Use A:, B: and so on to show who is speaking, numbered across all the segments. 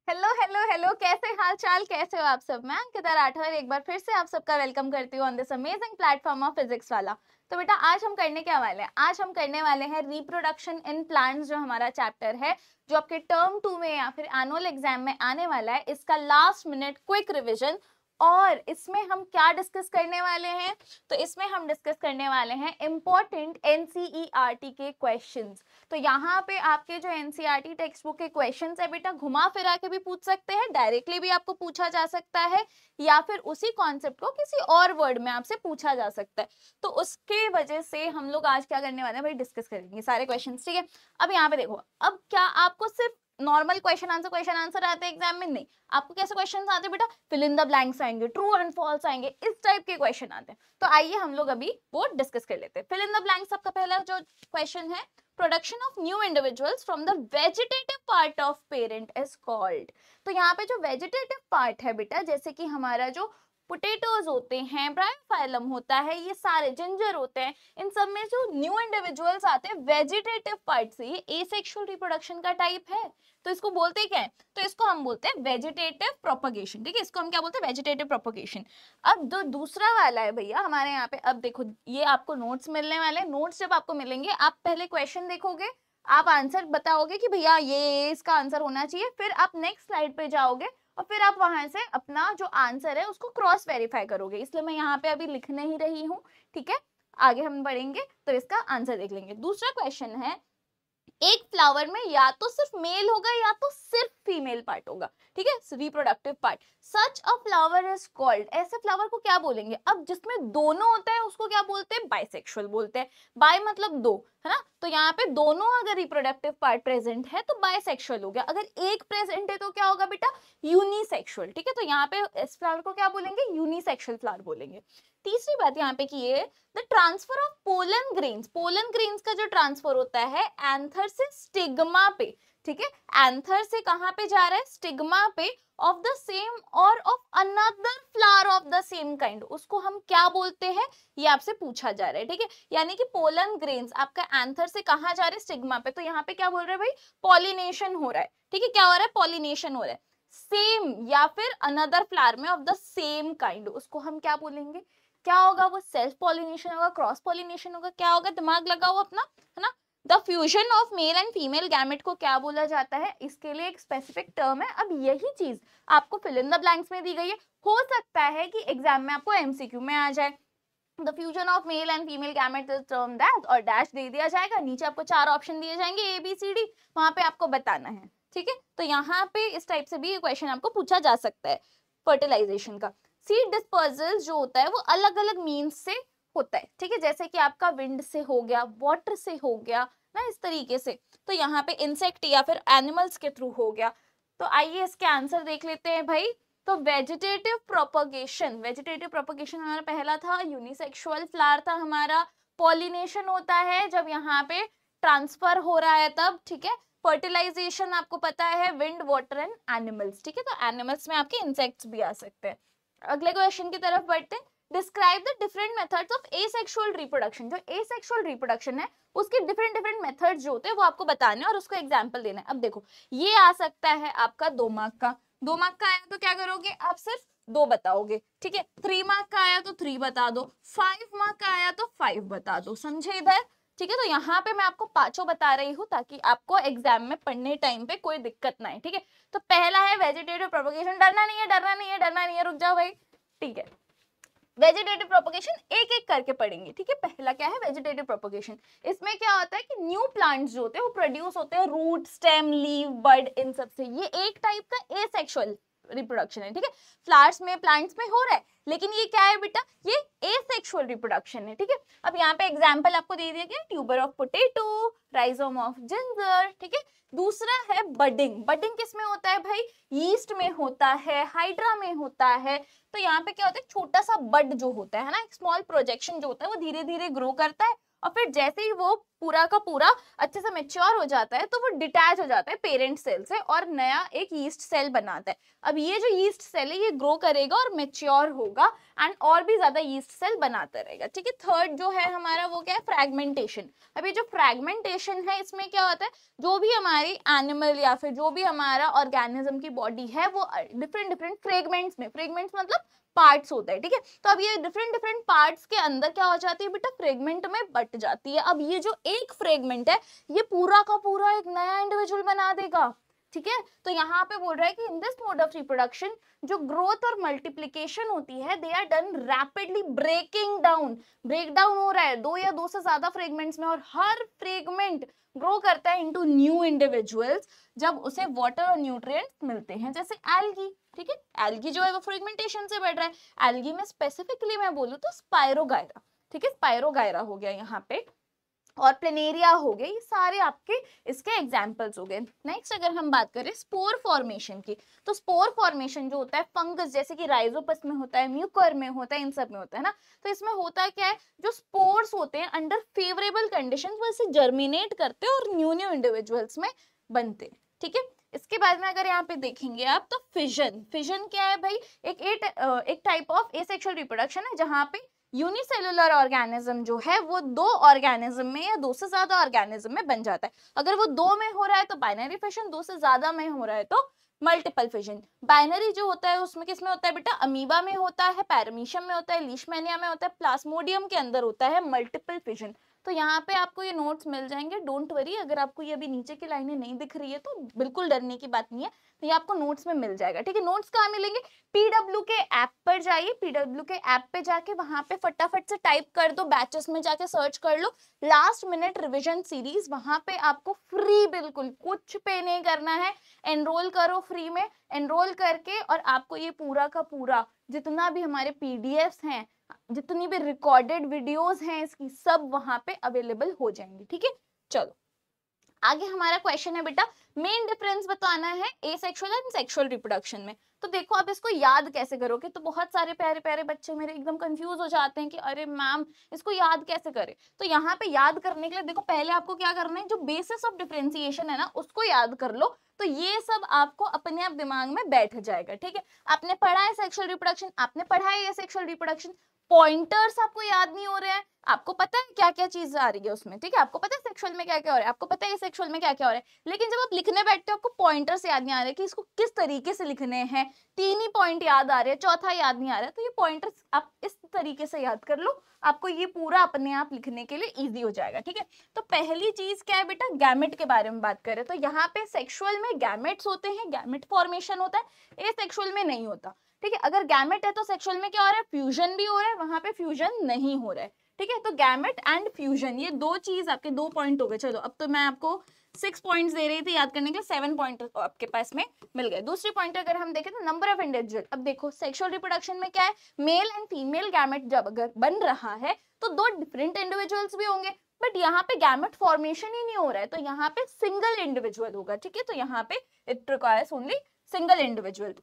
A: Hello hello hello, कैसे हाल चाल, कैसे हो आप सब। मैं अंकिता राठौर एक बार फिर से आप सबका वेलकम करती हूँ on this amazing platform of physics वाला। तो बेटा आज हम करने क्या वाले हैं, आज हम करने वाले हैं रिप्रोडक्शन इन प्लांट्स, जो हमारा चैप्टर है, जो आपके टर्म 2 में या फिर एनुअल एग्जाम में आने वाला है। इसका लास्ट मिनट क्विक रिविजन। और इसमें हम क्या डिस्कस करने वाले हैं, तो इसमें हम डिस्कस करने वाले हैं इंपॉर्टेंट एनसीईआरटी के क्वेश्चंस। तो यहाँ पे आपके जो एनसीईआरटी टेक्स्ट बुक के क्वेश्चंस है बेटा, घुमा फिरा के भी पूछ सकते हैं, डायरेक्टली भी आपको पूछा जा सकता है, या फिर उसी कॉन्सेप्ट को किसी और वर्ड में आपसे पूछा जा सकता है। तो उसके वजह से हम लोग आज क्या करने वाले हैं भाई, डिस्कस करेंगे सारे क्वेश्चंस, ठीक है। अब यहाँ पे देखो, अब क्या आपको सिर्फ नॉर्मल क्वेश्चन आंसर आते हैं एग्जाम में? नहीं, आपको कैसे क्वेश्चन आते हैं बेटा, फिल इन द ब्लैंक्स आएंगे, ट्रू एंड फॉल्स आएंगे, इस टाइप के क्वेश्चन आते हैं। तो आइए हम लोग अभी वो डिस्कस कर लेते हैं। फिल इन द ब्लैंक्स आपका पहला जो क्वेश्चन है, production of new individuals from the vegetative part of parent is called. तो यहाँ पे जो वेजिटेटिव पार्ट है बेटा, जैसे कि हमारा जो पोटैटोज होते हैं, ब्रायोफाइलम होता है, ये सारे जिंजर होते हैं, इन सब में जो न्यू इंडिविजुअल्स आते हैं वेजिटेटिव पार्ट से, ये एसेक्सुअल रिप्रोडक्शन का टाइप है। तो इसको बोलते क्या है, तो इसको हम बोलते हैं वेजिटेटिव प्रोपगेशन, ठीक है। इसको हम क्या बोलते हैं, वेजिटेटिव प्रोपगेशन। अब जो दूसरा वाला है भैया हमारे यहाँ पे, अब देखो ये आपको नोट्स मिलने वाले हैं। नोट्स जब आपको मिलेंगे, आप पहले क्वेश्चन देखोगे, आप आंसर बताओगे कि भैया ये इसका आंसर होना चाहिए, फिर आप नेक्स्ट स्लाइड पे जाओगे और फिर आप वहां से अपना जो आंसर है उसको क्रॉस वेरीफाई करोगे। इसलिए मैं यहाँ पे अभी लिख नहीं रही हूँ, ठीक है। आगे हम बढ़ेंगे तो इसका आंसर देख लेंगे। दूसरा क्वेश्चन है, एक फ्लावर में या तो सिर्फ मेल होगा या तो सिर्फ फीमेल पार्ट होगा, ठीक है, reproductive part. Such a flower is called, ऐसे फ्लावर को क्या बोलेंगे? अब जिसमें दोनों होता है उसको क्या बोलते हैं, बाइसेक्सुअल बोलते हैं। बाय मतलब दो, है ना। तो यहाँ पे दोनों अगर रिप्रोडक्टिव पार्ट प्रेजेंट है तो बाइसेक्सुअल हो गया। अगर एक प्रेजेंट है तो क्या होगा बेटा, यूनिसेक्सुअल, ठीक है। तो यहाँ पे इस फ्लावर को क्या बोलेंगे, यूनिसेक्सुअल फ्लावर बोलेंगे। तीसरी बात यहाँ पे की है, the transfer of pollen grains का जो ट्रांसफर होता है एंथर से स्टिग्मा पे, ठीक है। एंथर से कहां पे जा रहा है, स्टिग्मा पे, ऑफ द सेम और of another flower of the same kind, उसको हम क्या बोलते हैं, ये आपसे पूछा जा रहा है, ठीक है। यानी कि पोलन ग्रेन्स आपका एंथर से कहां जा रहे हैं, स्टिग्मा पे। तो यहाँ पे क्या बोल रहे हैं भाई, पॉलिनेशन हो रहा है, ठीक है। क्या हो रहा है, पॉलिनेशन हो रहा है। सेम या फिर अनदर फ्लावर में ऑफ द सेम काइंड, उसको हम क्या बोलेंगे, क्या होगा, वो सेल्फ पॉलिनेशन होगा, क्रॉस पॉलिनेशन होगा, क्या होगा, दिमाग लगाओ अपना, है ना। The fusion of male and female gamete को क्या बोला जाता है, इसके लिए एक स्पेसिफिक टर्म है। अब यही चीज आपको फिल इन द ब्लैंक्स में दी गई है। हो सकता है कि एग्जाम में आपको एमसीक्यू में आ जाए, the fusion of male and female gamete is term that, और डैश दे दिया जाएगा, नीचे आपको 4 ऑप्शन दिए जाएंगे ए बी सी डी, वहां पे आपको बताना है, ठीक है। तो यहाँ पे इस टाइप से भी ये क्वेश्चन आपको पूछा जा सकता है फर्टिलाइजेशन का। सीड डिस्पर्सल जो होता है वो अलग अलग मीन्स से होता है, ठीक है। जैसे कि आपका विंड से हो गया, वाटर से हो गया ना, इस तरीके से। तो यहाँ पे इंसेक्ट या फिर एनिमल्स के थ्रू हो गया। तो आइए इसके आंसर देख लेते हैं भाई। तो वेजिटेटिव प्रोपगेशन हमारा पहला था, यूनिसेक्सुअल फ्लावर था हमारा, पॉलिनेशन होता है जब यहाँ पे ट्रांसफर हो रहा है तब, ठीक है। फर्टिलाइजेशन आपको पता है, विंड, वाटर एंड एनिमल्स, ठीक है। तो एनिमल्स में आपके इंसेक्ट्स भी आ सकते हैं। अगले क्वेश्चन की तरफ बढ़ते हैं। Describe the different methods of asexual reproduction. जो एसेक्सुअल रिप्रोडक्शन है उसके डिफरेंट मेथड्स जो होते हैं वो आपको बताने और उसको एग्जांपल देना है। अब देखो, ये आ सकता है आपका 2 मार्क का, 2 मार्क का आया तो क्या करोगे, आप सिर्फ 2 बताओगे, ठीक है। 3 मार्क का आया तो 3 बता दो, 5 मार्क का आया तो 5 बता दो, समझे इधर, ठीक है। तो यहाँ पे मैं आपको पांचों बता रही हूँ ताकि आपको एग्जाम में पढ़ने टाइम पे कोई दिक्कत ना है, ठीक है। तो पहला है वेजिटेटिव प्रोपगेशन, डरना नहीं है, डरना नहीं है, डरना नहीं है, रुक जाओ भाई, ठीक है। वेजिटेटिव प्रोपगेशन एक एक करके पढ़ेंगे, ठीक है। पहला क्या है, वेजिटेटिव प्रोपगेशन। इसमें क्या होता है कि न्यू प्लांट्स जो होते हैं वो प्रोड्यूस होते हैं रूट, स्टेम, लीव, बड, इन सब से। ये एक टाइप का एसेक्सुअल रिप्रोडक्शन है, ठीक है। फ्लावर्स में, प्लांट्स में हो रहा है, लेकिन ये क्या है बेटा, ये एसेक्सुअल रिप्रोडक्शन है, ठीक है। अब यहाँ पे एग्जांपल आपको दे दिया गया, tuber of potato, rhizome of ginger, ठीक है। दूसरा है बडिंग। बडिंग किस में होता है भाई, यीस्ट में होता है, हाइड्रा में होता है। तो यहाँ पे क्या होता है, छोटा सा बड जो होता है ना, एक स्मॉल प्रोजेक्शन जो होता है वो धीरे धीरे ग्रो करता है, और फिर जैसे ही वो पूरा का पूरा अच्छे से मेच्योर हो जाता है तो वो डिटैच हो जाता है पेरेंट सेल से और नया एक यीस्ट सेल बनाता है। अब ये जो यीस्ट सेल है ये ग्रो करेगा और मेच्योर होगा एंड और भी ज्यादा यीस्ट सेल बनाता रहेगा, ठीक है। थर्ड जो है हमारा वो क्या है, फ्रैगमेंटेशन। अब ये जो फ्रैगमेंटेशन है इसमें क्या होता है, जो भी हमारी एनिमल या फिर जो भी हमारा ऑर्गेनिज्म की बॉडी है वो डिफरेंट डिफरेंट फ्रेगमेंट्स में, फ्रेगमेंट्स मतलब पार्ट्स होता है, ठीक है। तो अब ये डिफरेंट डिफरेंट पार्ट्स के अंदर क्या हो जाती है बेटा, फ्रेगमेंट में बट जाती है। अब ये जो एक फ्रेगमेंट है ये पूरा का पूरा एक नया इंडिविजुअल बना देगा, ठीक है। तो यहाँ पे बोल रहा है कि in this mode of reproduction जो ग्रोथ और मल्टीप्लिकेशन होती है they are done rapidly breaking down, break down हो रहा है दो या दो से ज्यादा फ्रेगमेंट्स में और हर फ्रेगमेंट ग्रो करता है इनटू न्यू इंडिविजुअल्स जब उसे वाटर और न्यूट्रिएंट्स मिलते हैं, जैसे एल्गी, ठीक है। एल्गी जो है वो फ्रेगमेंटेशन से बढ़ रहा है। एल्गी में स्पेसिफिकली मैं बोलूँ तो स्पाइरोगायरा, ठीक है, स्पाइरोगायरा हो गया यहाँ पे और प्लेनेरिया हो गए, ये सारे आपके इसके एग्जाम्पल्स हो गए। नेक्स्ट अगर हम बात करें स्पोर फॉर्मेशन की, तो स्पोर फॉर्मेशन जो होता है फंगस जैसे कि राइजोपस में होता है, म्यूकर में होता है, इन सब में होता है ना। तो इसमें होता है क्या है, जो स्पोर्स होते हैं अंडर फेवरेबल कंडीशंस वो इसे जर्मिनेट करते हैं और न्यू न्यू इंडिविजुअल्स में बनते हैं, ठीक है। इसके बाद में अगर यहाँ पे देखेंगे आप तो फिजन, फिजन क्या है भाई, एक टाइप ऑफ एसेक्सुअल रिप्रोडक्शन है जहाँ पे यूनिसेलुलर ऑर्गेनिज्म जो है वो दो ऑर्गेनिज्म में या दो से ज्यादा ऑर्गेनिज्म में बन जाता है। अगर वो दो में हो रहा है तो बाइनरी फिशन, दो से ज्यादा में हो रहा है तो मल्टीपल फिशन। बाइनरी जो होता है उसमें किसमें होता है बेटा, अमीबा में होता है, पैरामीशियम में होता है, लीशमैनिया में होता है, प्लाज्मोडियम के अंदर होता है मल्टीपल फिशन। तो यहाँ पे आपको ये नोट्स मिल जाएंगे, डोंट वरी। अगर आपको ये अभी नीचे की लाइनें नहीं दिख रही है तो बिल्कुल डरने की बात नहीं है, तो ये आपको नोट्स में मिल जाएगा, ठीक है। नोट्स कहाँ मिलेंगे, पीडब्ल्यू के ऐप पर जाइए, पीडब्ल्यू के ऐप पे जाके वहां पे फटाफट से टाइप कर दो, बैचेस में जाके सर्च कर लो लास्ट मिनट रिवीजन सीरीज, वहां पे आपको फ्री, बिल्कुल कुछ पे नहीं करना है, एनरोल करो फ्री में। एनरोल करके और आपको ये पूरा का पूरा जितना भी हमारे पीडीएफ्स हैं, जितनी भी रिकॉर्डेड वीडियोस हैं इसकी, सब वहां पे अवेलेबल हो जाएंगी, ठीक है। चलो आगे हमारा क्वेश्चन है बेटा, मेन डिफरेंस बताना है एसेक्सुअल एंड सेक्सुअल रिप्रोडक्शन में। तो देखो आप इसको याद कैसे करोगे, तो बहुत सारे प्यारे प्यारे बच्चे मेरे एकदम कंफ्यूज हो जाते हैं कि अरे मैम इसको याद कैसे करें। तो यहाँ पे याद करने के लिए देखो पहले आपको क्या करना है, जो बेसिस ऑफ डिफरेंशिएशन है ना उसको याद कर लो, तो ये सब आपको अपने आप दिमाग में बैठ जाएगा, ठीक है। आपने पढ़ा है सेक्सुअल रिप्रोडक्शन, आपने पढ़ा है एसेक्सुअल रिप्रोडक्शन, पॉइंटर्स आपको याद नहीं हो रहे हैं, आपको पता है क्या क्या चीज आ रही है उसमें, ठीक है। आपको पता है सेक्सुअल में क्या क्या हो रहा है, आपको पता है सेक्सुअल में क्या क्या हो रहा है, लेकिन जब आप लिखने बैठते हो आपको पॉइंटर्स याद नहीं आ रहे कि इसको किस तरीके से लिखने हैं, तीन ही पॉइंट याद आ रहे हैं, चौथा याद नहीं आ रहा है। तो ये पॉइंटर्स आप इस तरीके से याद कर लो, आपको ये पूरा अपने आप लिखने के लिए ईजी हो जाएगा, ठीक है। तो पहली चीज क्या है बेटा, गैमेट के बारे में बात करें तो यहाँ पे सेक्सुअल में गैमेट्स होते हैं, गैमेट फॉर्मेशन होता है, एसेक्सुअल में नहीं होता, ठीक है। अगर गैमेट है तो सेक्सुअल में क्या हो रहा है, फ्यूजन भी हो रहा है, वहां पे फ्यूजन नहीं हो रहा है, ठीक है। तो गैमेट एंड फ्यूजन ये दो चीज आपके 2 पॉइंट हो गए। चलो अब तो मैं आपको 6 पॉइंट्स दे रही थी याद करने के लिए, 7 पॉइंट आपके पास में मिल गए। दूसरी पॉइंट अगर हम देखें तो नंबर ऑफ इंडिविजुअल, अब देखो सेक्सुअल रिप्रोडक्शन में क्या है, मेल एंड फीमेल गैमेट जब अगर बन रहा है तो दो डिफरेंट इंडिविजुअल्स भी होंगे, बट यहाँ पे गैमेट फॉर्मेशन ही नहीं हो रहा है तो यहाँ पे सिंगल इंडिविजुअल होगा, ठीक है। तो यहाँ पे it requires only single individual.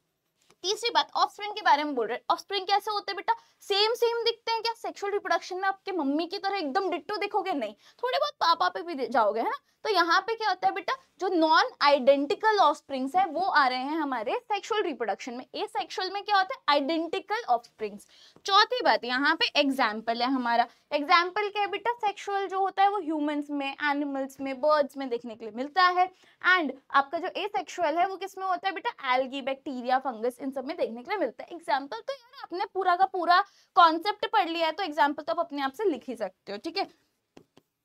A: तीसरी बात ऑफस्प्रिंग के बारे में बोल रहे हैं, ऑफस्प्रिंग कैसे होते हैं बेटा, सेम सेम दिखते हैं क्या, सेक्सुअल रिप्रोडक्शन में आपके मम्मी की तरह एकदम डिट्टो दिखोगे नहीं, थोड़े बहुत पापा पे भी जाओगे, है ना। तो यहाँ पे क्या होता है बेटा, जो नॉन आइडेंटिकल ऑफस्प्रिंग्स है वो आ रहे हैं हमारे सेक्सुअल रिप्रोडक्शन में, ए सेक्सुअल में क्या होता है आइडेंटिकल ऑफस्प्रिंग्स। चौथी बात यहाँ पे एग्जाम्पल है हमारा, एग्जाम्पल क्या है बेटा, सेक्सुअल जो होता है वो ह्यूमंस में, एनिमल्स में, बर्ड्स में देखने के लिए मिलता है, एंड आपका जो एसेक्सुअल है वो किसमें होता है बेटा, एल्गी, बैक्टीरिया, फंगस, इन सब में देखने के लिए मिलता है। एग्जाम्पल तो यार आपने पूरा का पूरा कॉन्सेप्ट पढ़ लिया है तो एग्जाम्पल तो आप अपने आप से लिख ही सकते हो, ठीक है।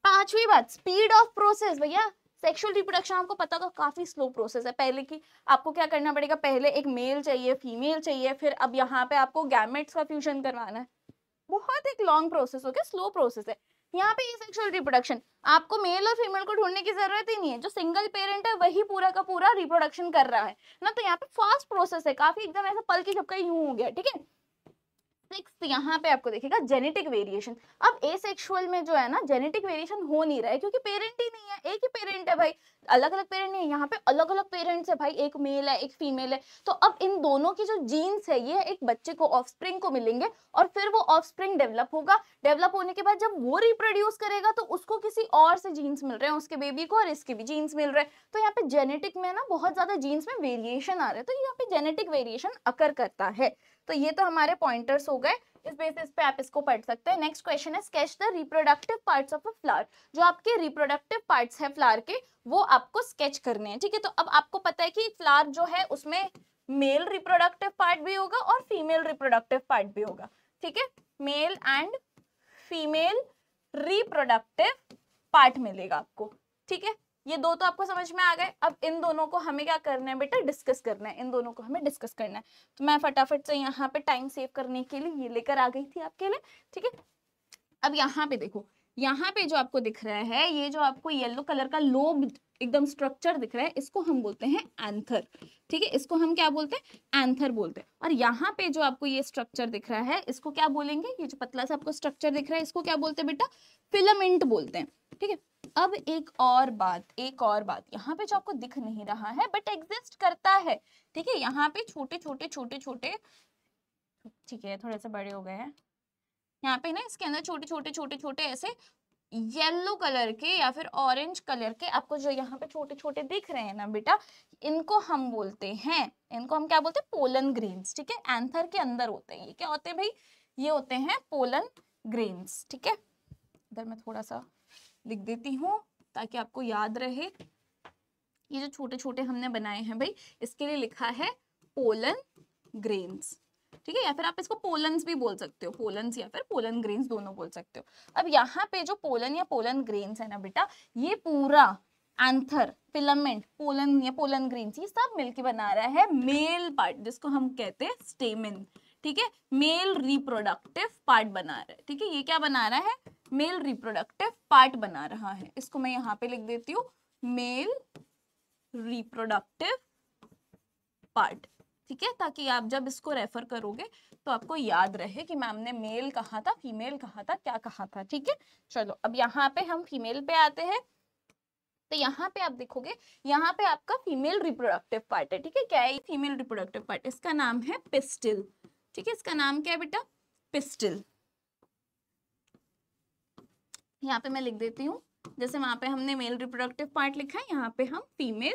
A: पांचवी बात स्पीड ऑफ प्रोसेस, भैया सेक्सुअल रिप्रोडक्शन आपको पता तो काफी स्लो प्रोसेस है, पहले की आपको क्या करना पड़ेगा, पहले एक मेल चाहिए, फीमेल चाहिए, फिर अब यहाँ पे आपको गैमेट्स का फ्यूजन करवाना है, बहुत एक लॉन्ग प्रोसेस हो गया, स्लो प्रोसेस है। यहाँ पे ये सेक्सुअल रिप्रोडक्शन आपको मेल और फीमेल को ढूंढने की जरूरत ही नहीं है, जो सिंगल पेरेंट है वही पूरा का पूरा रिप्रोडक्शन कर रहा है ना, तो यहाँ पे फास्ट प्रोसेस है, काफी एकदम ऐसा पल की झपका यूं हो गया, ठीक है। नेक्स्ट यहाँ पे आपको देखिएगा जेनेटिक वेरिएशन। अब एसेक्सुअल में जो है ना जेनेटिक वेरिएशन हो नहीं रहा है क्योंकि पेरेंट ही नहीं है, एक ही पेरेंट है भाई, अलग अलग पेरेंट नहीं है, यहाँ पे अलग अलग पेरेंट्स है भाई, एक मेल है एक फीमेल है। तो अब इन दोनों की जो जीन्स है ये एक बच्चे को ऑफस्प्रिंग को मिलेंगे और फिर वो ऑफस्प्रिंग डेवलप होगा। डेवलप होने के बाद जब वो रिप्रोड्यूस करेगा तो उसको किसी और से जीन्स मिल रहे हैं, उसके बेबी को, और इसके भी जीन्स मिल रहे हैं। तो यहाँ पे जेनेटिक में ना बहुत ज्यादा जीन्स में वेरिएशन आ रहे हैं, तो यहाँ पे जेनेटिक वेरिएशन अकर करता है। तो ये तो हमारे पॉइंटर्स हो गए, इस बेसिस पे आप इसको पढ़ सकते हैं। नेक्स्ट क्वेश्चन है sketch the reproductive parts of a flower. जो आपके रिप्रोडक्टिव पार्ट्स है फ्लावर के वो आपको स्केच करने हैं, ठीक है। तो अब आपको पता है कि फ्लावर जो है उसमें मेल रिप्रोडक्टिव पार्ट भी होगा और फीमेल रिप्रोडक्टिव पार्ट भी होगा, ठीक है। Male and female reproductive part मिलेगा आपको, ठीक है। ये दो तो आपको समझ में आ गए। अब इन दोनों को हमें क्या करना है बेटा, डिस्कस करना है, इन दोनों को हमें डिस्कस करना है। तो मैं फटाफट से यहाँ पे टाइम सेव करने के लिए ये लेकर आ गई थी आपके लिए, ठीक है। अब यहाँ पे देखो, यहाँ पे जो आपको दिख रहा है, ये जो आपको येलो कलर का लोब एकदम स्ट्रक्चर दिख रहा है, इसको हम बोलते हैं एंथर, ठीक है। इसको हम क्या बोलते हैं, एंथर बोलते हैं। और यहाँ पे जो आपको ये स्ट्रक्चर दिख रहा है इसको क्या बोलेंगे, ये जो पतला सा आपको स्ट्रक्चर दिख रहा है इसको क्या बोलते हैं बेटा, फिलामेंट बोलते हैं, ठीक है। अब एक और बात यहाँ पे जो आपको दिख नहीं रहा है बट एग्जिस्ट करता है, ठीक है। यहाँ पे छोटे छोटे, ठीक है थोड़े से बड़े हो गए हैं, यहाँ पे ना इसके अंदर छोटे ऐसे येलो कलर के या फिर ऑरेंज कलर के आपको जो यहाँ पे छोटे दिख रहे हैं ना बेटा, इनको हम बोलते हैं, इनको हम क्या बोलते हैं, पोलन ग्रेन्स, ठीक है। एंथर के अंदर होते हैं, ये क्या होते हैं भाई, ये होते हैं पोलन ग्रेन्स, ठीक है। इधर मैं थोड़ा सा लिख देती हूँ ताकि आपको याद रहे। ये जो छोटे हमने बनाए हैं भाई, इसके लिए लिखा है पोलन ग्रेन्स, ठीक है। या फिर आप इसको पोलन्स भी बोल सकते हो, पोलन्स या फिर पोलन ग्रेन्स दोनों बोल सकते हो। अब यहाँ पे जो पोलन या पोलन ग्रेन्स है ना बेटा, ये पूरा एंथर, फिलामेंट, पोलन या पोलन ग्रेन्स, ये सब मिलके बना रहा है मेल पार्ट, जिसको हम कहते हैं स्टेमेन, ठीक है। मेल रिप्रोडक्टिव पार्ट बना रहा है, ठीक है। ये क्या बना रहा है, मेल रिप्रोडक्टिव पार्ट बना रहा है। इसको मैं यहाँ पे लिख देती हूँ, मेल रिप्रोडक्टिव पार्ट, ठीक है, ताकि आप जब इसको रेफर करोगे तो आपको याद रहे कि मैम ने मेल कहा था, फीमेल कहा था, क्या कहा था, ठीक है। चलो अब यहाँ पे हम फीमेल पे आते हैं। तो यहाँ पे आप देखोगे, यहाँ पे आपका फीमेल रिप्रोडक्टिव पार्ट है, ठीक है। क्या है फीमेल रिप्रोडक्टिव पार्ट, इसका नाम है पिस्टिल, ठीक है। इसका नाम क्या है बेटा, पिस्टिल। यहाँ पे मैं लिख देती हूँ, जैसे वहां पे हमने मेल रिप्रोडक्टिव पार्ट लिखा है, यहाँ पे हम फीमेल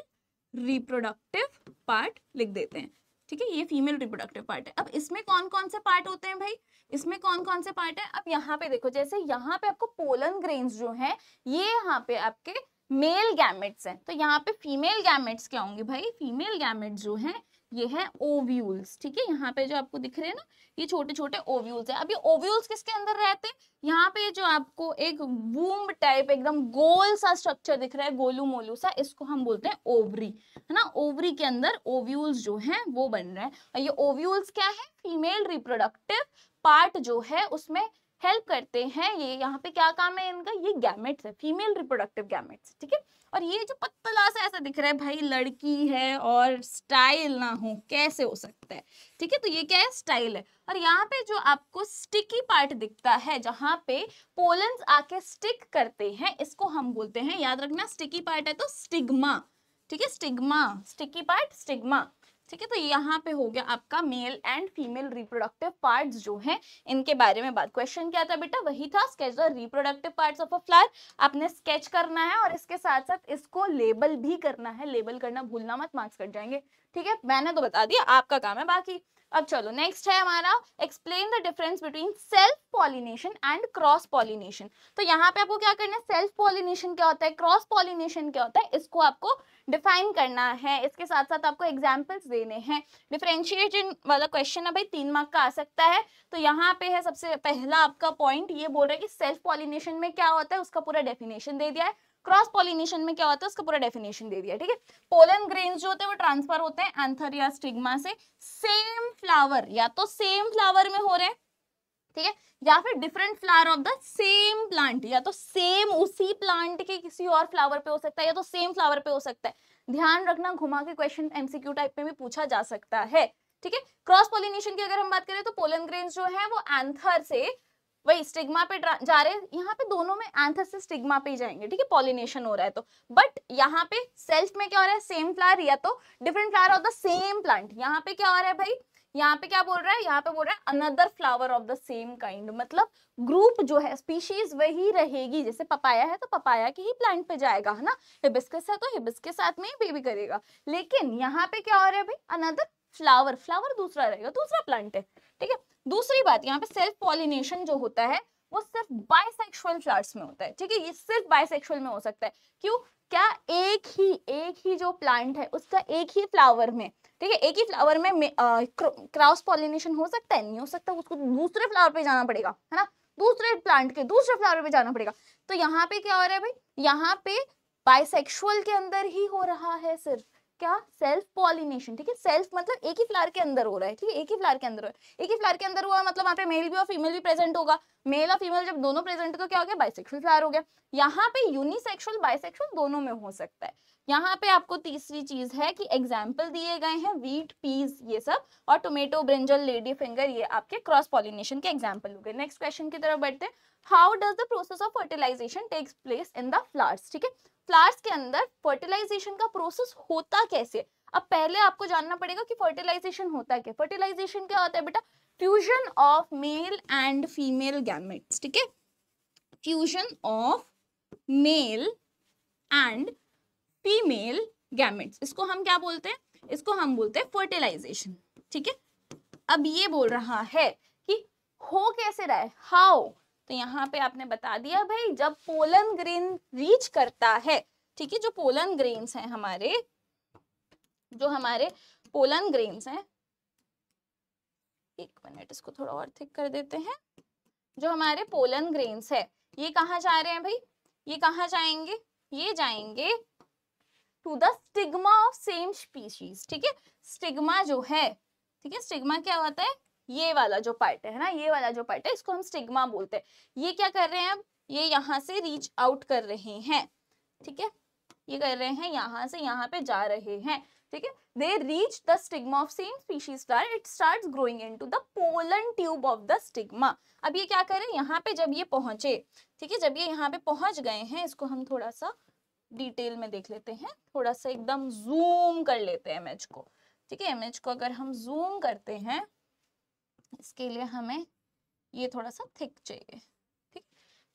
A: रिप्रोडक्टिव पार्ट लिख देते हैं, ठीक है। ये फीमेल रिप्रोडक्टिव पार्ट है। अब इसमें कौन कौन से पार्ट होते हैं भाई, इसमें कौन कौन से पार्ट है, अब यहाँ पे देखो, जैसे यहाँ पे आपको पोलन ग्रेन्स जो है ये यहाँ पे आपके मेल गैमेट्स हैं, तो यहाँ पे फीमेल गैमेट्स क्या होंगे भाई, फीमेल गैमेट्स जो हैं ये है ओव्यूल्स, ठीक है। यहाँ पे जो आपको दिख रहे हैं ना, ये छोटे ओव्यूल्स है। अब ये ओव्यूल्स किसके अंदर रहते हैं, यहाँ पे जो आपको एक वूम्ब टाइप एकदम गोल सा स्ट्रक्चर दिख रहा है, गोलू मोलू सा, इसको हम बोलते हैं ओवरी, है ना। ओवरी के अंदर ओव्यूल्स जो हैं वो बन रहे हैं, और ये ओव्यूल्स क्या है, फीमेल रिप्रोडक्टिव पार्ट जो है उसमें हेल्प करते हैं। ये यहाँ पे क्या काम है इनका, ये गैमेट्स है, फीमेल रिप्रोडक्टिव गैमेट्स, ठीक है। और ये जो पतला सा ऐसा दिख रहा है भाई, लड़की है और स्टाइल ना हो, कैसे हो सकता है, ठीक है। तो ये क्या है, स्टाइल है। और यहाँ पे जो आपको स्टिकी पार्ट दिखता है, जहाँ पे पोलन्स आके स्टिक करते हैं, इसको हम बोलते हैं, याद रखना, स्टिकी पार्ट है तो स्टिग्मा, ठीक है। स्टिग्मा, स्टिकी पार्ट स्टिग्मा, ठीक है। तो यहाँ पे हो गया आपका male and female reproductive parts जो हैं इनके बारे में बात। क्वेश्चन क्या था बेटा, वही था, sketch the reproductive parts of a flower. आपने स्केच करना है और इसके साथ साथ इसको लेबल भी करना है, लेबल करना भूलना मत, मार्क्स कट जाएंगे, ठीक है। मैंने तो बता दिया, आपका काम है बाकी। अब चलो नेक्स्ट है हमारा, explain the difference between self pollination and cross pollination. तो यहाँ पे आपको क्या करना है, सेल्फ पॉलिनेशन क्या होता है, क्रॉस पॉलिनेशन क्या होता है, इसको आपको डिफाइन करना है। इसके साथ साथ आपको एग्जाम्पल्स देने हैं। डिफरेंशिएशन वाला क्वेश्चन है भाई, 3 मार्क का आ सकता है। तो यहाँ पे है सबसे पहला आपका पॉइंट, ये बोल रहा है कि सेल्फ पॉलिनेशन में क्या होता है, उसका पूरा डेफिनेशन दे दिया है। क्रॉस पॉलिनेशन में क्या होता है, उसका पूरा डेफिनेशन दे दिया, ठीक है। पोलन ग्रेन्स जो होते हैं वो ट्रांसफर होते हैं एंथर या स्टिग्मा से सेम फ्लावर, या तो सेम फ्लावर में हो रहे हैं, ठीक है, या फिर different flower of the same plant, या तो सेम उसी प्लांट के किसी और फ्लावर पे हो सकता है, या तो सेम फ्लावर पे हो सकता है। ध्यान रखना, घुमा के क्वेश्चन एमसीक्यू टाइप में भी पूछा जा सकता है, ठीक है। क्रॉस पॉलिनेशन की अगर हम बात करें तो पोलन ग्रेन्स जो है वो एंथर से वही स्टिग्मा पे जा रहे हैं, यहाँ पे दोनों में एंथस से स्टिग्मा पे ही जाएंगे, ठीक है, पॉलिनेशन हो रहा है तो। बट यहाँ पे सेल्फ में क्या हो रहा है, सेम फ्लावर या तो different flower of the same plant. यहाँ पे क्या हो रहा है भाई, यहाँ पे क्या बोल रहा है, यहाँ पे बोल रहा है another flower of the same kind, मतलब ग्रुप जो है, स्पीशीज वही रहेगी। जैसे पपाया है तो पपाया के ही प्लांट पे जाएगा, है ना, हिबिस्कस है तो हिबिस्कस साथ में ही बेबी करेगा। लेकिन यहाँ पे क्या हो रहा है भाई, अनदर फ्लावर, फ्लावर दूसरा रहेगा, दूसरा प्लांट है, ठीक है। दूसरी बात, यहाँ पे सेल्फ पॉलिनेशन जो होता है वो सिर्फ बाइसेक्सुअल फ्लावर्स में होता है, ठीक है, ये सिर्फ बाइसेक्सुअल में हो सकता है। क्यों, क्या एक ही जो प्लांट है उसका एक ही फ्लावर में, ठीक है, एक ही फ्लावर में क्रॉस पॉलिनेशन हो सकता है? नहीं हो सकता, उसको दूसरे फ्लावर पे जाना पड़ेगा, है ना, दूसरे प्लांट के दूसरे फ्लावर पे जाना पड़ेगा। तो यहाँ पे क्या हो रहा है भाई, यहाँ पे बाइसेक्सुअल के अंदर ही हो रहा है सिर्फ क्या, सेल्फ पॉलिनेशन, ठीक है। सेल्फ मतलब एक ही फ्लावर के अंदर हो रहा है, ठीक है, एक ही फ्लावर के अंदर हो रहा है, एक ही फ्लावर के अंदर हुआ मतलब वहाँ पे मेल भी और फीमेल भी प्रेजेंट होगा। मेल और फीमेल जब दोनों प्रेजेंट तो क्या हो गया, बाइसेक्सुअल फ्लावर हो गया। यहाँ पे यूनिसेक्सुअल बाइसेक्सुअल दोनों में हो सकता है। यहाँ पे आपको तीसरी चीज है कि एग्जाम्पल दिए गए हैं व्हीट, पीस ये सब, और टोमेटो, ब्रिंजल, लेडी फिंगर, ये आपके क्रॉस पॉलिनेशन के एग्जाम्पल हो गए। नेक्स्ट क्वेश्चन की तरफ बढ़ते हैं। How does the process of fertilisation takes place in the flowers, ठीक है, फ्लावर्स के अंदर फर्टिलाइजेशन का प्रोसेस होता कैसे। अब पहले आपको जानना पड़ेगा कि फर्टिलाइजेशन होता क्या। फर्टिलाइजेशन क्या होता है बेटा, fusion of male and female gametes, ठीक है, fusion of male and female gametes, इसको हम क्या बोलते हैं, इसको हम बोलते हैं फर्टिलाइजेशन, ठीक है। अब ये बोल रहा है कि हो कैसे रहा है, हाउ, तो यहाँ पे आपने बता दिया भाई, जब पोलन ग्रेन रीच करता है, ठीक है, जो पोलन ग्रेन्स हैं हमारे, जो हमारे पोलन ग्रेन्स हैं, एक मिनट इसको थोड़ा और थिक कर देते हैं, जो हमारे पोलन ग्रेन्स है ये कहाँ जा रहे हैं भाई, ये कहाँ जाएंगे, ये जाएंगे to the stigma of same species, ठीक है। स्टिग्मा जो है, ठीक है, स्टिग्मा क्या होता है, ये वाला जो पार्ट है ना, ये वाला जो पार्ट है इसको हम स्टिग्मा बोलते हैं। ये क्या कर रहे हैं, अब ये यहाँ से रीच आउट कर रहे हैं, ठीक है, ये कर रहे हैं यहाँ से यहाँ पे जा रहे हैं, ठीक है। They reach the stigma of same species star, it starts growing into the pollen tube of the stigma. अब ये क्या करें, यहाँ पे जब ये पहुंचे, ठीक है, जब ये यहाँ पे पहुंच गए हैं, इसको हम थोड़ा सा डिटेल में देख लेते हैं, थोड़ा सा एकदम जूम कर लेते हैं इमेज को, ठीक है। इमेज को अगर हम जूम करते हैं, इसके लिए हमें ये थोड़ा सा थिक चाहिए, ठीक।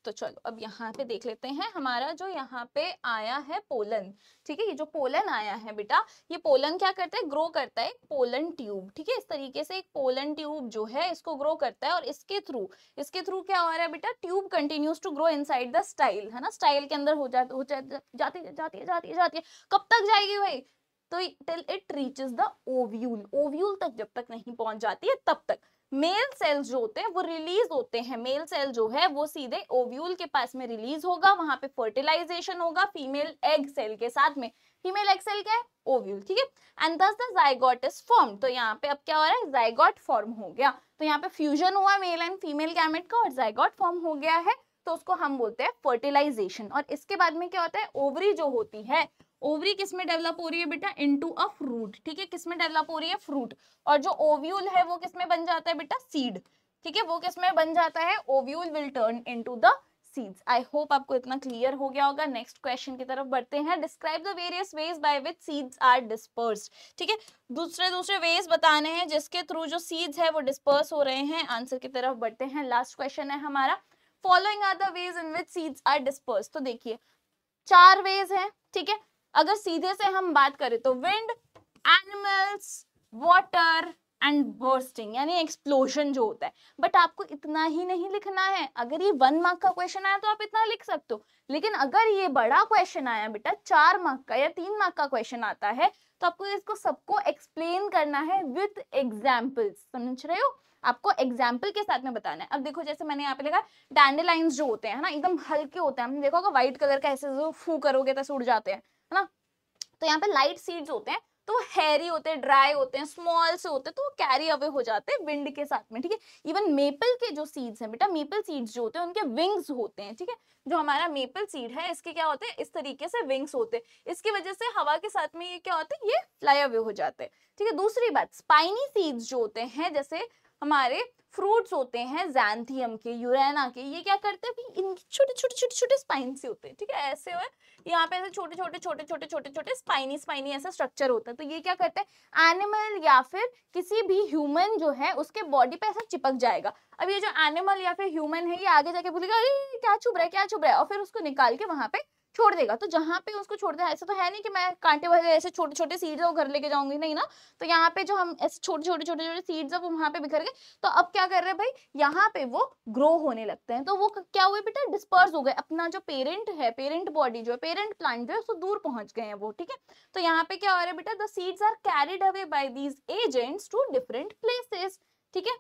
A: तो चलो अब यहाँ पे देख लेते हैं, हमारा जो यहाँ पे आया है पोलन, ठीक है, ये जो पोलन आया है बेटा, ये पोलन क्या करता है, ग्रो करता है पोलन ट्यूब, ठीक है। इस तरीके से एक पोलन ट्यूब जो है इसको ग्रो करता है, और इसके थ्रू क्या हो रहा है बेटा, tube continues to grow inside the style, है ना, स्टाइल के अंदर जाती है। कब तक जाएगी भाई, तो till it reaches the ovule, ovule तक जब तक नहीं पहुंच जाती है तब तक। मेल सेल्स जो होते हैं वो रिलीज होते हैं, मेल सेल जो है वो सीधे ओव्यूल के पास में रिलीज होगा, वहां पे फर्टिलाइजेशन होगा फीमेल एग सेल के साथ में। फीमेल एग सेल क्या है, ओव्यूल, ठीक है। एंड दस द जाइगोट इज फॉर्म, तो यहाँ पे अब क्या हो रहा है, जाइगोट फॉर्म हो गया, तो यहाँ पे फ्यूजन हुआ मेल एंड फीमेल गैमेट का और जाइगोट फॉर्म हो गया है, तो उसको हम बोलते हैं फर्टिलाइजेशन। और इसके बाद में क्या होता है, ओवरी जो होती है, ओवरी किस में डेवलप हो रही है बेटा, इनटू अ फ्रूट, ठीक है, किस में डेवलप हो रही है, फ्रूट। और जो ओव्यूल है वो किस में बन जाता है बेटा, सीड, ठीक है, वो किस में बन जाता है, ovule will turn into the seeds. I hope आपको इतना क्लियर हो गया होगा। नेक्स्ट क्वेश्चन की तरफ बढ़ते हैं। Describe the various ways by which seeds are dispersed, ठीक है, दूसरे वेज बताने हैं जिसके थ्रू जो सीड्स है वो डिस्पर्स हो रहे हैं। आंसर की तरफ बढ़ते हैं। लास्ट क्वेश्चन है हमारा, following are the ways in which seeds are dispersed. तो देखिए 4 वेज हैं, ठीक है। अगर सीधे से हम बात करें तो wind, animals, water and bursting, यानी एक्सप्लोजन जो होता है। बट आपको इतना ही नहीं लिखना है, अगर ये 1 मार्क का क्वेश्चन आया तो आप इतना लिख सकते हो, लेकिन अगर ये बड़ा क्वेश्चन आया बेटा 4 मार्क का या 3 मार्क का क्वेश्चन आता है, तो आपको इसको सबको एक्सप्लेन करना है विद एग्जाम्पल्स, समझ रहे हो, आपको एग्जाम्पल के साथ में बताना है। अब देखो जैसे मैंने यहाँ पे लिखा, डैंडेलाइंस जो होते हैं ना एकदम हल्के होते हैं, हमने देखा होगा व्हाइट कलर का, ऐसे जो फू करोगे तो उड़ जाते हैं, है ना। तो यहाँ पे लाइट सीड्स होते हैं, तो वो हैरी होते हैं, ड्राई होते हैं, स्मॉल से होते हैं, तो वो कैरी अवे हो जाते हैं विंड के साथ में, ठीक है। इवन मेपल के जो सीड्स हैं बेटा, मेपल सीड्स जो होते हैं उनके विंग्स होते हैं, ठीक है। जो हमारा मेपल सीड है इसके क्या होते हैं, इस तरीके से विंग्स होते हैं, इसकी वजह से हवा के साथ में ये क्या होते हैं, ये फ्लाई अवे हो जाते हैं, ठीक है। दूसरी बात, स्पाइनी सीड्स जो होते हैं, जैसे हमारे फ्रूट्स होते हैं ज़ैंथियम के, यूरेना के, ये क्या करते हैं भाई, इनके छोटे छोटे छोटे छोटे स्पाइन से होते हैं, ठीक है, ऐसे हुए यहाँ पे ऐसे छोटे छोटे छोटे छोटे छोटे छोटे स्पाइनी स्पाइनी ऐसा स्ट्रक्चर होता है। तो ये क्या करते हैं, एनिमल या फिर किसी भी ह्यूमन जो है उसके बॉडी पे ऐसा चिपक जाएगा। अब ये जो एनिमल या फिर ह्यूमन है ये आगे जाके बोलेगा अरे क्या चुभ रहा है क्या चुभ रहा है, और फिर उसको निकाल के वहां पे छोड़ देगा। तो जहां पे उसको छोड़ देगा, ऐसा तो है नहीं कि मैं कांटे वाले ऐसे छोटे छोटे सीड्स वो घर लेके जाऊंगी, नहीं ना। तो यहाँ पे जो हम ऐसे छोटे छोटे छोटे छोटे सीड्स है वो वहां पे बिखर गए। तो अब क्या कर रहे हैं भाई, यहाँ पे वो ग्रो होने लगते हैं। तो वो क्या हुए बेटा, डिस्पर्स हो गए, अपना जो पेरेंट है, पेरेंट बॉडी जो है, पेरेंट प्लांट जो है उसको दूर पहुंच गए हैं वो, ठीक है। तो यहाँ पे क्या हो रहा है बेटा, the seeds are carried away by these agents to different places, ठीक है।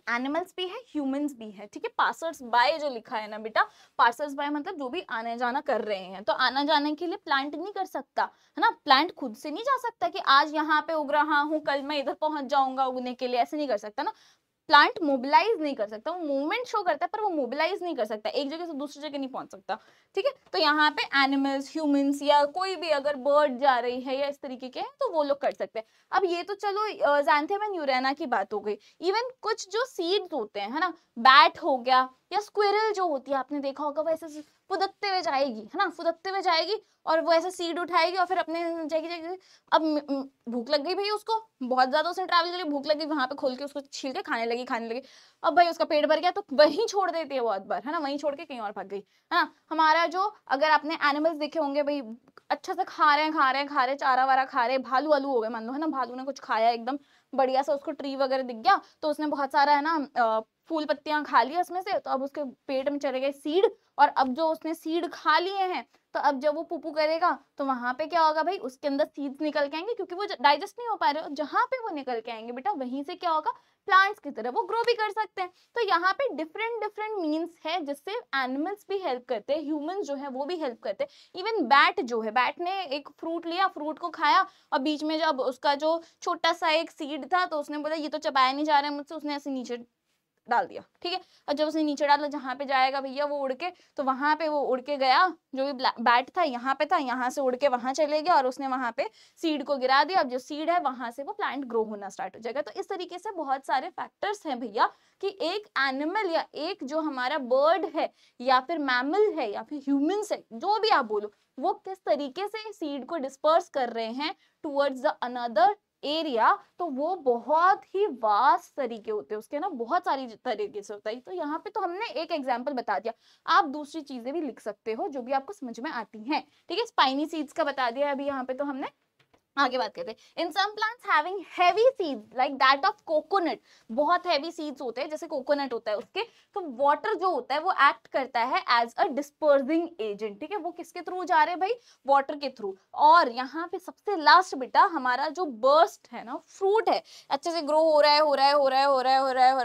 A: एनिमल्स भी है, ह्यूमंस भी है, ठीक है। पासर्स बाय जो लिखा है ना बेटा, पासर्स बाय मतलब जो भी आने जाना कर रहे हैं। तो आना जाने के लिए प्लांट नहीं कर सकता, है ना, प्लांट खुद से नहीं जा सकता कि आज यहाँ पे उग रहा हूँ कल मैं इधर पहुंच जाऊंगा उगने के लिए, ऐसे नहीं कर सकता ना। प्लांट मोबिलाइज नहीं कर सकता, वो मूवमेंट शो करता है पर वो मोबिलाइज नहीं कर सकता, एक जगह से दूसरी जगह नहीं पहुंच सकता, ठीक है। तो यहाँ पे एनिमल्स, ह्यूमंस या कोई भी अगर बर्ड जा रही है या इस तरीके के हैं तो वो लोग कर सकते हैं। अब ये तो चलो ज़ैंथियम एंड यूरेना की बात हो गई। इवन कुछ जो सीड्स होते हैं, है ना, बैट हो गया या स्क्विरल जो होती है, आपने देखा होगा वैसे फुदकते हुए जाएगी, है ना, फुदकते हुए जाएगी और वो ऐसे सीड उठाएगी और फिर अपने जाएगी। अब भूख लग गई भाई उसको, बहुत ज्यादा उसने ट्रैवल करी, भूख लगी, वहां पे खोल के उसको छील के खाने लगी। अब भाई उसका पेट भर गया तो वहीं छोड़ देती है बहुत बार, है ना, वहीं छोड़ के कहीं और भाग गई, है ना। हमारा जो, अगर आपने एनिमल्स देखे होंगे भाई, अच्छा से खा रहे चारा वारा खा रहे, भालू वालू हो गए मान लो, है ना, भालू ने कुछ खाया एकदम बढ़िया सा, उसको ट्री वगैरह दिख गया तो उसने बहुत सारा, है ना, फूल पत्तियां खा ली उसमें से, तो अब उसके पेट में चले गए सीड, और अब जो उसने सीड खा लिए हैं तो अब जब वो पुपू करेगा तो वहां पे क्या होगा भाई, उसके अंदर सीड्स निकल के आएंगे, क्योंकि वो डाइजेस्ट नहीं हो पा रहे, जहां पे वो निकल के आएंगे बेटा वहीं से क्या होगा, प्लांट्स की तरह वो ग्रो भी कर सकते हैं। तो यहाँ पे डिफरेंट डिफरेंट मीन्स है जिससे एनिमल्स भी हेल्प करते हैं, ह्यूमंस जो है वो भी हेल्प करते हैं। इवन बैट जो है, बैट ने एक फ्रूट लिया, फ्रूट को खाया और बीच में जब उसका जो छोटा सा एक सीड था तो उसने बोला ये तो चबाया नहीं जा रहा है मुझसे, उसने ऐसे नीचे डाल दिया, ठीक है। और जब उसने नीचे डाला जहां पे जाएगा भैया वो उड़ के, तो वहां पे वो उड़ के गया, जो भी बैट था यहाँ पे था, यहाँ से उड़ के वहां चले गया और उसने वहां पे सीड को गिरा दिया। अब जो सीड है वहां से वो प्लांट ग्रो होना स्टार्ट हो जाएगा। तो इस तरीके से बहुत सारे फैक्टर्स हैं भैया कि एक एनिमल या एक जो हमारा बर्ड है या फिर मैमल है या फिर ह्यूमंस है, जो भी आप बोलो, वो किस तरीके से सीड को डिस्पर्स कर रहे हैं टूवर्ड्स द अनदर एरिया। तो वो बहुत ही वास्ट तरीके होते हैं उसके ना, बहुत सारी तरीके से होता है। तो यहाँ पे तो हमने एक एग्जांपल बता दिया, आप दूसरी चीजें भी लिख सकते हो जो भी आपको समझ में आती हैं, ठीक है। स्पाइनी सीड्स का बता दिया अभी यहाँ पे, तो हमने आगे बात करते हैं। In some plants having heavy seeds like that of coconut, बहुत हेवी सीड्स होते हैं जैसे कोकोनट होता है उसके, तो वाटर जो होता है वो एक्ट करता है एज अ डिस्पर्सिंग एजेंट, ठीक है। वो किसके थ्रू जा रहे हैं भाई, वाटर के थ्रू। और यहाँ पे सबसे लास्ट बेटा हमारा जो बर्स्ट है ना, फ्रूट है, अच्छे से ग्रो हो रहा है।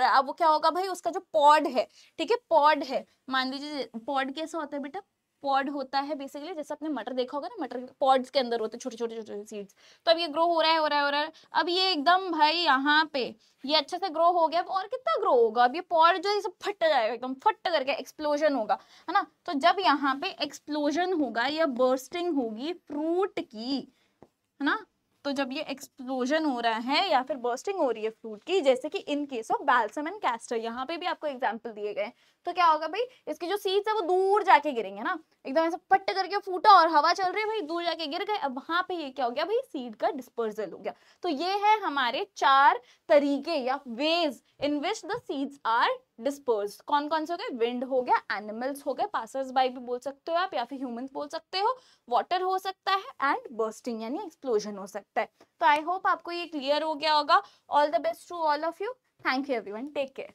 A: अब वो क्या होगा भाई, उसका जो पॉड है, ठीक है, पॉड है, मान लीजिए पॉड कैसा होता है बेटा, पॉड होता है बेसिकली जैसे आपने मटर देखा होगा ना, मटर पॉड्स के अंदर होते हैं छोटे छोटे सीड्स। तो अब ये ग्रो हो रहा है। अब ये एकदम भाई यहाँ पे ये अच्छे से ग्रो हो गया, और कितना ग्रो होगा, अब ये पॉड जो है सब फट जाएगा, एकदम फट करके एक्सप्लोजन होगा, है ना। तो जब यहाँ पे एक्सप्लोजन होगा या बर्स्टिंग होगी फ्रूट की, है ना, तो जब ये एक्सप्लोजन हो रहा है या फिर बर्स्टिंग हो रही है फ्रूट की, जैसे कि in case of balsam and castor, यहाँ पे भी आपको एग्जांपल दिए गए, तो क्या होगा भाई, इसकी जो सीड्स है वो दूर जाके गिरेंगे ना, एकदम ऐसे पट्ट करके फूटा और हवा चल रही है भाई, दूर जाके गिर गए। अब वहां पे ये क्या हो गया भाई, सीड का डिस्पर्सल हो गया। तो ये है हमारे 4 तरीके या ways in which the seeds are disperse. कौन कौन से हो गए, विंड हो गया, एनिमल्स हो गए, पासर्स बाय भी बोल सकते हो आप, या फिर ह्यूमंस बोल सकते हो, वाटर हो सकता है, एंड बर्स्टिंग यानी एक्सप्लोजन हो सकता है। तो आई होप आपको ये क्लियर हो गया होगा। All the best to all of you. Thank you everyone, take care.